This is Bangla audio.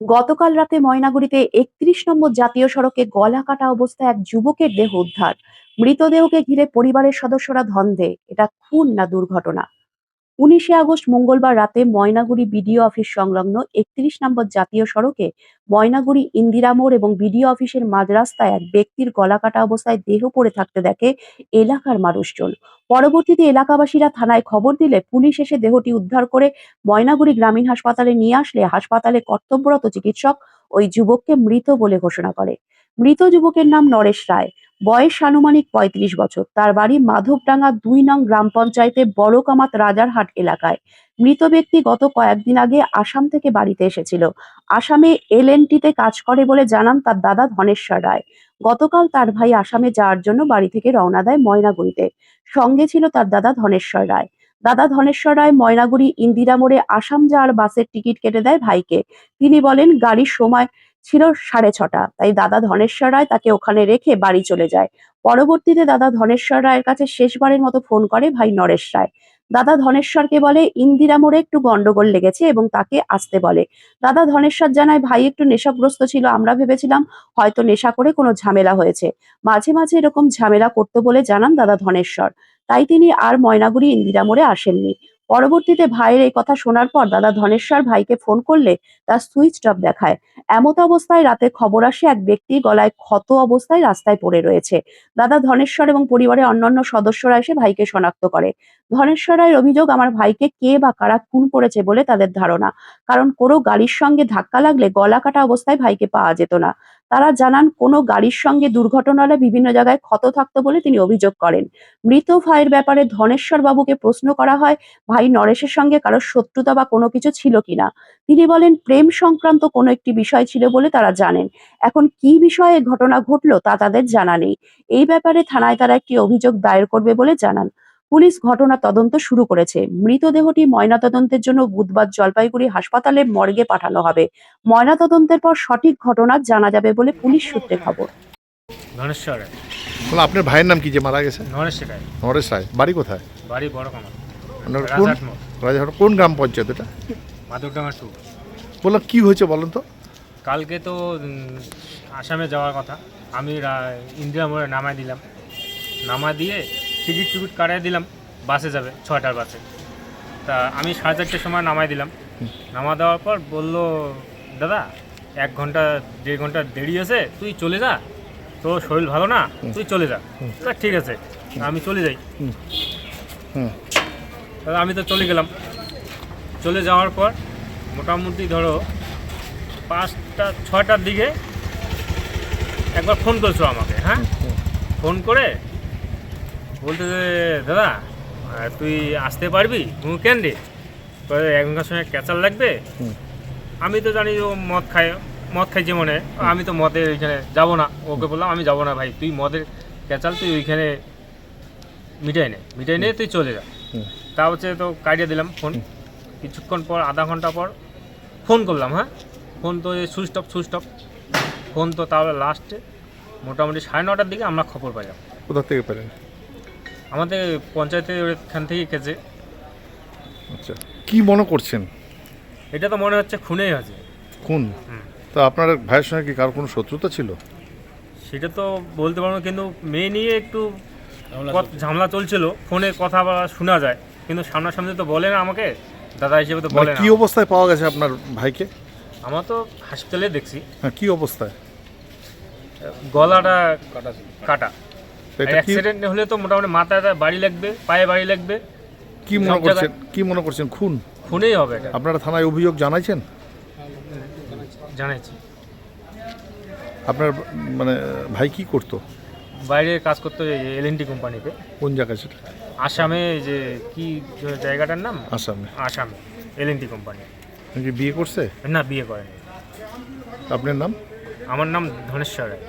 গতকাল রাতে ময়নাগুড়িতে ৩১ নম্বর জাতীয় সড়কে গলাকাটা অবস্থায় এক যুবকের দেহ উদ্ধার। মৃতদেহকে ঘিরে পরিবারের সদস্যরা ধন্দে এটা খুন না দুর্ঘটনা। ১৯ আগস্ট মঙ্গলবার রাতে ময়নাগুড়ি বিডিও অফিস সংলগ্ন ৩১ নম্বর জাতীয় সড়কে ময়নাগুড়ি ইন্দিরা মোড় এবং বিডিও অফিসের মাঝ রাস্তায় এক ব্যক্তির গলাকাটা অবস্থায় দেহ পড়ে থাকতে দেখে এলাকার মানুষজন। পরবর্তীতে এলাকাবাসীরা থানায় খবর দিলে পুলিশ এসে দেহটি উদ্ধার করে ময়নাগুড়ি গ্রামীণ হাসপাতালে নিয়ে আসলে হাসপাতালে কর্তব্যরত চিকিৎসক ওই যুবককে মৃত বলে ঘোষণা করে। মৃত যুবকের নাম নরেশ রায়। বয়স আনুমানিক ৩৫ বছর। তার বাড়ি মাধবডাঙ্গা ২ নং গ্রাম পঞ্চায়েতের বড়কামাত রাজারহাট এলাকায়। মৃত ব্যক্তি গত কয়েকদিন আগে আসাম থেকে বাড়িতে এসেছিল। আসামে এলএনটিতে কাজ করে বলে জানান তার দাদা ধনেশ্বর রায়। গতকাল তার ভাই আসামে যাওয়ার জন্য বাড়ি থেকে রওনা দেয় ময়নাগুড়িতে। সঙ্গে ছিল তার দাদা ধনেশ্বর রায়। দাদা ধনেশ্বর রায় ময়নাগুড়ি ইন্দিরা মোড়ে আসাম যাওয়ার বাসের টিকিট কেটে দেয় ভাইকে। তিনি বলেন গাড়ির সময় ছিল 6:30। তাই দাদা ধনেশ্বর রায় তাকে ওখানে রেখে বাড়ি চলে যায়। পরবর্তীতে দাদা ধনেশ্বর রায়ের কাছে শেষবারের মতো ফোন করে ভাই নরেশ রায়। দাদা ধনেশ্বরকে বলে ইন্দিরা মোড়ে একটু গন্ডগোল লেগেছে এবং তাকে আসতে বলে। দাদা ধনেশ্বর জানায় ভাই একটু নেশাগ্রস্ত ছিল, আমরা ভেবেছিলাম হয়তো নেশা করে কোনো ঝামেলা হয়েছে। মাঝে মাঝে এরকম ঝামেলা করতো বলে জানান দাদা ধনেশ্বর। তাই তিনি আর ময়নাগুড়ি ইন্দিরা মোড়ে আসেননি। পরবর্তীতে ভাইয়ের এই কথা শোনার পর দাদা ধনেশ্বর ভাইকে ফোন করলে তার সুইচ অফ দেখায়। এমত অবস্থায় রাতে খবর আসে এক ব্যক্তি গলায় ক্ষত অবস্থায় রাস্তায় পড়ে রয়েছে। দাদা ধনেশ্বর এবং পরিবারের অন্যান্য সদস্যরা এসে ভাইকে শনাক্ত করে। ধনেশ্বর রায়ের অভিযোগ, আমার ভাইকে কে বা কারা খুন করেছে বলে তাদের ধারণা। কারণ কোনো গাড়ির সঙ্গে ধাক্কা লাগলে গলা কাটা অবস্থায় ভাইকে পাওয়া যেত না। তারা জানান কোনো গাড়ির সঙ্গে দুর্ঘটনা হলে বিভিন্ন জায়গায় ক্ষত থাকতো বলে তিনি অভিযোগ করেন। মৃত ভাইয়ের ব্যাপারে ধনেশ্বর বাবুকে প্রশ্ন করা হয় ভাই নরেশের সঙ্গে কারোর শত্রুতা বা কোনো কিছু ছিল কিনা। তিনি বলেন প্রেম সংক্রান্ত কোনো একটি বিষয় ছিল বলে তারা জানেন। এখন কি বিষয়ে ঘটনা ঘটলো তা তাদের জানা নেই। এই ব্যাপারে থানায় তারা একটি অভিযোগ দায়ের করবে বলে জানান। পুলিশ ঘটনা তদন্ত শুরু করেছে। মৃতদেহটি ময়নাতদন্তের জন্য বুধবার জলপাইগুড়ি হাসপাতালের মর্গে পাঠানো হবে। ময়নাতদন্তের পর সঠিক ঘটনা জানা যাবে বলে পুলিশ সূত্রে খবর। ধনেশ্বর রায়। বলো, আপনার ভাইয়ের নাম কি যে মারা গেছে? নরেশ রায়। নরেশ রায়। বাড়ি কোথায়? বাড়ি বড় কামাল। আপনার কোন রাজারহাট মোড়। রাজারহাট কোন গ্রাম পঞ্চায়েত এটা? মাধবডাঙ্গা 2। বললাম কি হয়েছে বলেন তো? কালকে তো আসামে যাওয়ার কথা। আমি ইন্দিরা মোড়ে নামাই দিলাম। নামা দিয়ে টিকিট কাটাই দিলাম, বাসে যাবে 6টার বাসে। তা আমি 4:30টার সময় নামাই দিলাম। নামা দেওয়ার পর বলল, দাদা 1 ঘন্টা 1.5 ঘন্টা দেরি আছে, তুই চলে যা, তোর শরীর ভালো না, তুই চলে যা। তা ঠিক আছে, আমি চলে যাই। দাদা আমি তো চলে গেলাম। চলে যাওয়ার পর মোটামুটি ধরো 5টা 6টার দিকে একবার ফোন করেছো আমাকে। হ্যাঁ, ফোন করে বলতে যে দাদা তুই আসতে পারবি? কেন রে? 1 ঘন্টার সময় ক্যাচাল লাগবে। আমি তো জানি ও মদ খাইছে মনে হয়। আমি তো মদের ওইখানে যাবো না। ওকে বললাম আমি যাবো না ভাই, তুই মদের ক্যাচাল তুই ওইখানে মিটাই নে তুই চলে যা। তা হচ্ছে তো কাটিয়ে দিলাম ফোন। কিছুক্ষণ পর আধা ঘন্টা পর ফোন করলাম। হ্যাঁ, ফোন তো সুইচ অফ। ফোন তো তাহলে লাস্টে মোটামুটি 9:30টার দিকে আমরা খবর পাইলাম। কোথা থেকে পেলেন? আমাদের পঞ্চায়েতের ওখান থেকে কেছে। আচ্ছা, কি মনে করছেন? এটা তো মনে হচ্ছে খুনেই আছে। খুন? তো আপনার ভাইয়ের সঙ্গে কি কারো কোনো শত্রুতা ছিল? সেটা তো বলতে পারবো না, কিন্তু মেয়ে নিয়ে একটু ঝামেলা চলছিল। ফোনে কথা শোনা যায়, কিন্তু সামনাসামনি তো বলে না আমাকে, দাদা হিসেবে তো বলে না। কি অবস্থায় পাওয়া গেছে আপনার ভাইকে? আমরা তো হাসপাতালে দেখছি। হ্যাঁ, কি অবস্থায়? গলাটা কাটা। এটা কি অ্যাক্সিডেন্ট হলে তো মোটামুটি মাথায় বাড়ি লাগবে, পায়ে বাড়ি লাগবে। কি মনে করছেন খুন? খুনেই হবে এটা। আপনারা থানায় অভিযোগ জানাইছেন? জানাইছি। আপনার মানে ভাই কি করতো? বাইরে কাজ করতে এলএনটি কোম্পানিতে। কোন জায়গায় সেটা? আসামে, যে কি জায়গাটার নাম? আসামে। L&T company. কি বিয়ে করছে? না, বিয়ে করেনি। আপনার নাম? আমার নাম ধনেশ্বর রায়।